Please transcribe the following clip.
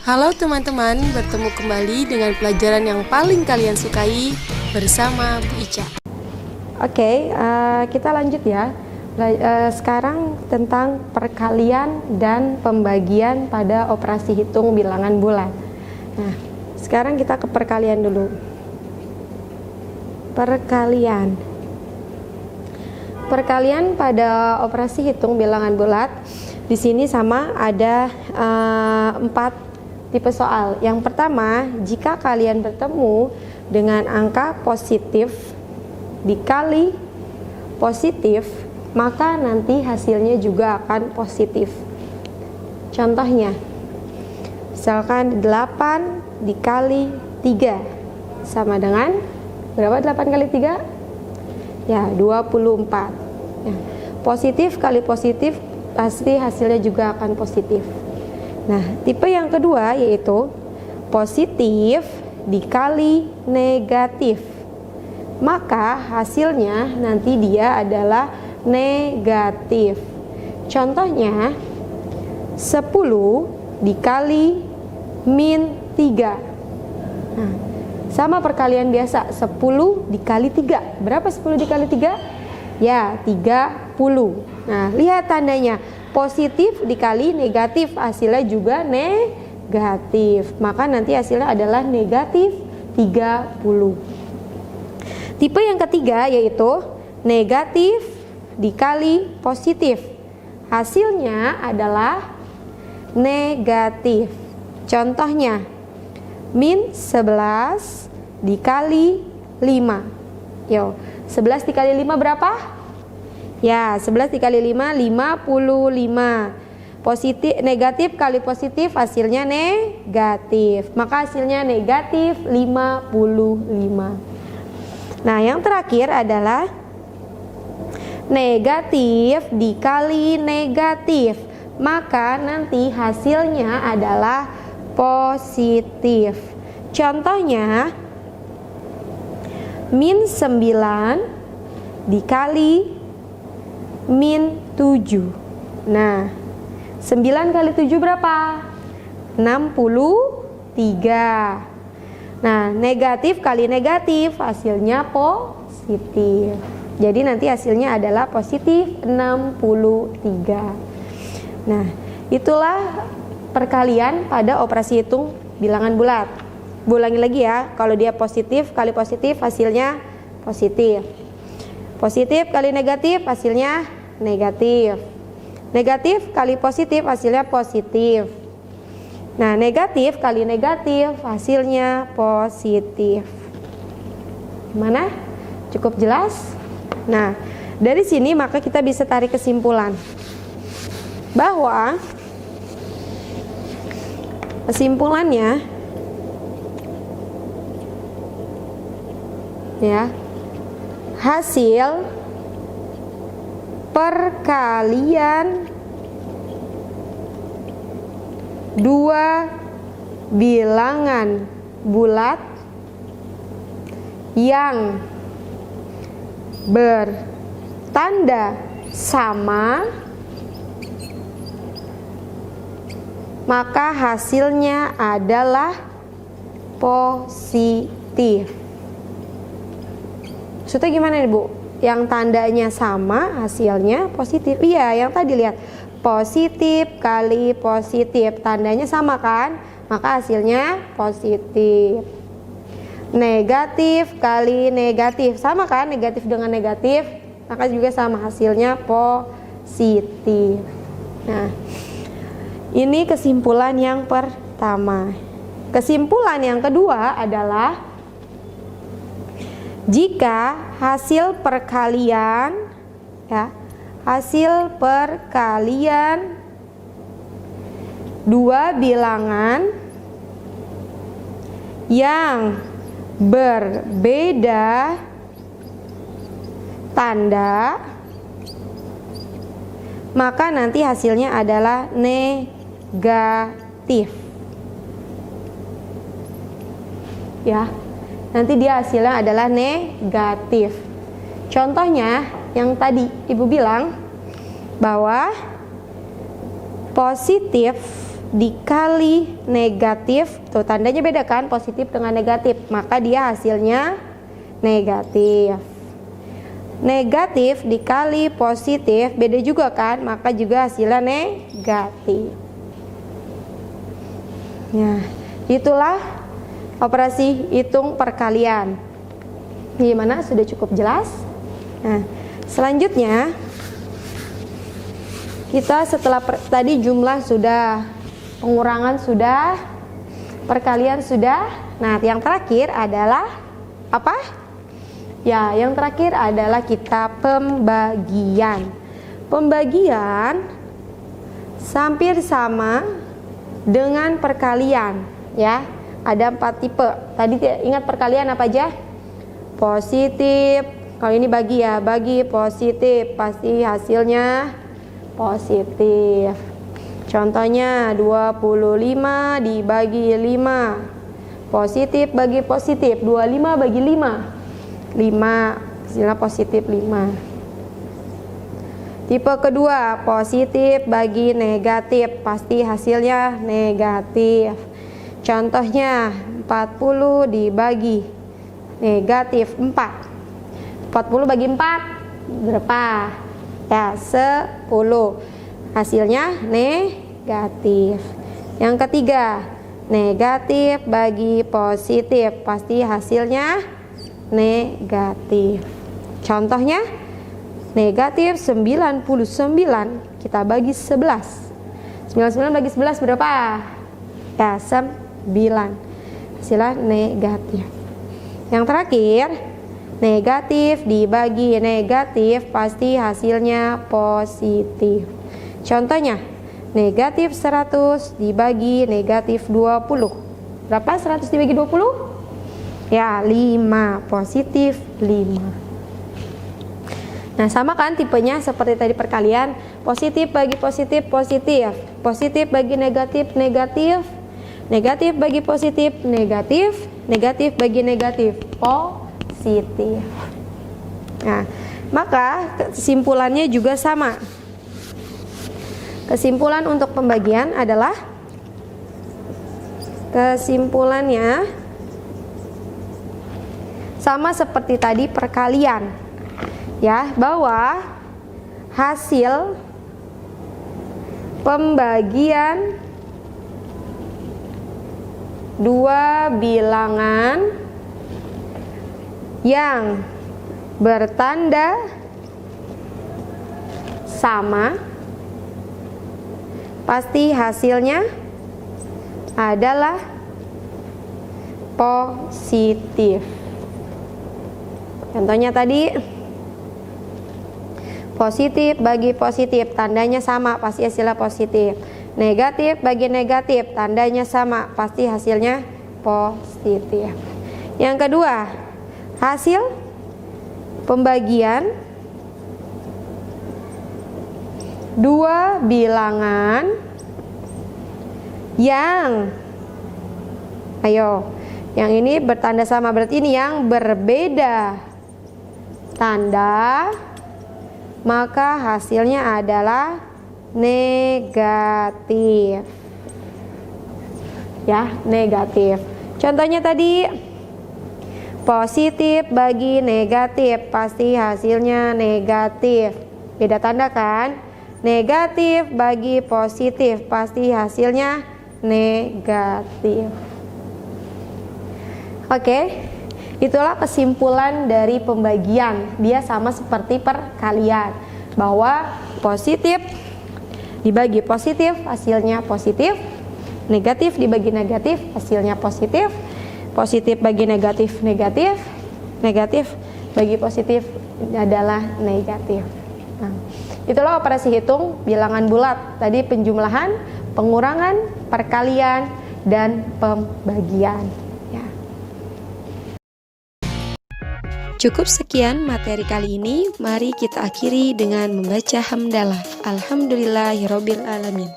Halo teman-teman, bertemu kembali dengan pelajaran yang paling kalian sukai bersama Bu Ica. Oke, kita lanjut ya. Sekarang tentang perkalian dan pembagian pada operasi hitung bilangan bulat. Nah, sekarang kita ke perkalian dulu. Perkalian pada operasi hitung bilangan bulat. Di sini sama ada 4 tipe soal. Yang pertama, jika kalian bertemu dengan angka positif dikali positif, maka nanti hasilnya juga akan positif. Contohnya, misalkan 8 dikali 3 sama dengan berapa? 8 kali 3? Ya, 24. Ya, positif kali positif pasti hasilnya juga akan positif. Nah, tipe yang kedua yaitu positif dikali negatif. Maka hasilnya nanti dia adalah negatif. Contohnya 10 dikali min 3. Nah, sama perkalian biasa, 10 dikali 3. Berapa 10 dikali 3? Ya, 30. Nah, lihat tandanya. Positif dikali negatif, hasilnya juga negatif. Maka nanti hasilnya adalah negatif 30. Tipe yang ketiga yaitu negatif dikali positif. Hasilnya adalah negatif. Contohnya, min 11 dikali 5. Yo, 11 dikali 5 berapa? Ya, 11 dikali 5, 55. Positif, negatif kali positif hasilnya negatif. Maka hasilnya negatif 55. Nah, yang terakhir adalah negatif dikali negatif. Maka nanti hasilnya adalah positif. Contohnya, min 9 dikali min 7. Nah, 9 kali 7 berapa? 63. Nah, negatif kali negatif hasilnya positif. Jadi nanti hasilnya adalah positif 63. Nah, itulah perkalian pada operasi hitung bilangan bulat. Ulangi lagi ya, kalau dia positif kali positif hasilnya positif. Positif kali negatif hasilnya negatif. Negatif kali positif hasilnya positif. Nah, negatif kali negatif hasilnya positif. Gimana? Cukup jelas? Nah, dari sini maka kita bisa tarik kesimpulan bahwa kesimpulannya ya, hasil perkalian dua bilangan bulat yang bertanda sama, maka hasilnya adalah positif. Maksudnya gimana nih, Bu? Yang tandanya sama, hasilnya positif. Iya, yang tadi lihat, positif kali positif, tandanya sama kan? Maka hasilnya positif. Negatif kali negatif, sama kan? Negatif dengan negatif, maka juga sama, hasilnya positif. Nah, ini kesimpulan yang pertama. Kesimpulan yang kedua adalah jika hasil perkalian ya, hasil perkalian dua bilangan yang berbeda tanda, maka nanti hasilnya adalah negatif. Ya. Nanti dia hasilnya adalah negatif. Contohnya yang tadi Ibu bilang bahwa positif dikali negatif, tuh tandanya beda kan, positif dengan negatif, maka dia hasilnya negatif. Negatif dikali positif beda juga kan, maka juga hasilnya negatif. Nah, itulah operasi hitung perkalian. Gimana, sudah cukup jelas? Nah, selanjutnya kita setelah tadi jumlah sudah, pengurangan sudah, perkalian sudah. Nah, yang terakhir adalah apa? Ya, yang terakhir adalah kita pembagian. Pembagian hampir sama dengan perkalian, ya. Ada 4 tipe. Tadi ingat perkalian apa aja? Positif. Kalau ini bagi ya, bagi positif, pasti hasilnya positif. Contohnya 25 dibagi 5. Positif bagi positif, 25 bagi 5. 5, hasilnya positif 5. Tipe kedua, positif bagi negatif, pasti hasilnya negatif. Contohnya 40 dibagi negatif 4. 40 bagi 4 berapa? Ya, 10. Hasilnya negatif. Yang ketiga, negatif bagi positif, pasti hasilnya negatif. Contohnya negatif 99 kita bagi 11. 99 bagi 11 berapa? Ya, 9. Hasilnya negatif. Yang terakhir, negatif dibagi negatif, pasti hasilnya positif. Contohnya, negatif 100 dibagi negatif 20. Berapa 100 dibagi 20? Ya, 5. Positif 5. Nah, sama kan tipenya seperti tadi perkalian. Positif bagi positif, positif. Positif bagi negatif, negatif. Negatif bagi positif, negatif. Negatif bagi negatif, positif. Nah, maka kesimpulannya juga sama. Kesimpulan untuk pembagian adalah, kesimpulannya sama seperti tadi perkalian, ya, bahwa hasil pembagian dua bilangan yang bertanda sama pasti hasilnya adalah positif. Contohnya tadi, positif bagi positif, tandanya sama, pasti hasilnya positif. Negatif bagi negatif, tandanya sama, pasti hasilnya positif. Yang kedua, hasil pembagian dua bilangan yang, yang ini bertanda sama, berarti ini yang berbeda tanda, maka hasilnya adalah negatif. Ya, negatif. Contohnya tadi, positif bagi negatif, pasti hasilnya negatif. Beda tanda kan? Negatif bagi positif, pasti hasilnya negatif. Oke, itulah kesimpulan dari pembagian. Dia sama seperti perkalian, bahwa positif dibagi positif, hasilnya positif. Negatif dibagi negatif, hasilnya positif. Positif bagi negatif, negatif. Negatif bagi positif adalah negatif. Nah, itulah operasi hitung bilangan bulat. Tadi penjumlahan, pengurangan, perkalian, dan pembagian. Ya. Cukup sekian materi kali ini. Mari kita akhiri dengan membaca hamdalah. Alhamdulillahirobbil alamin.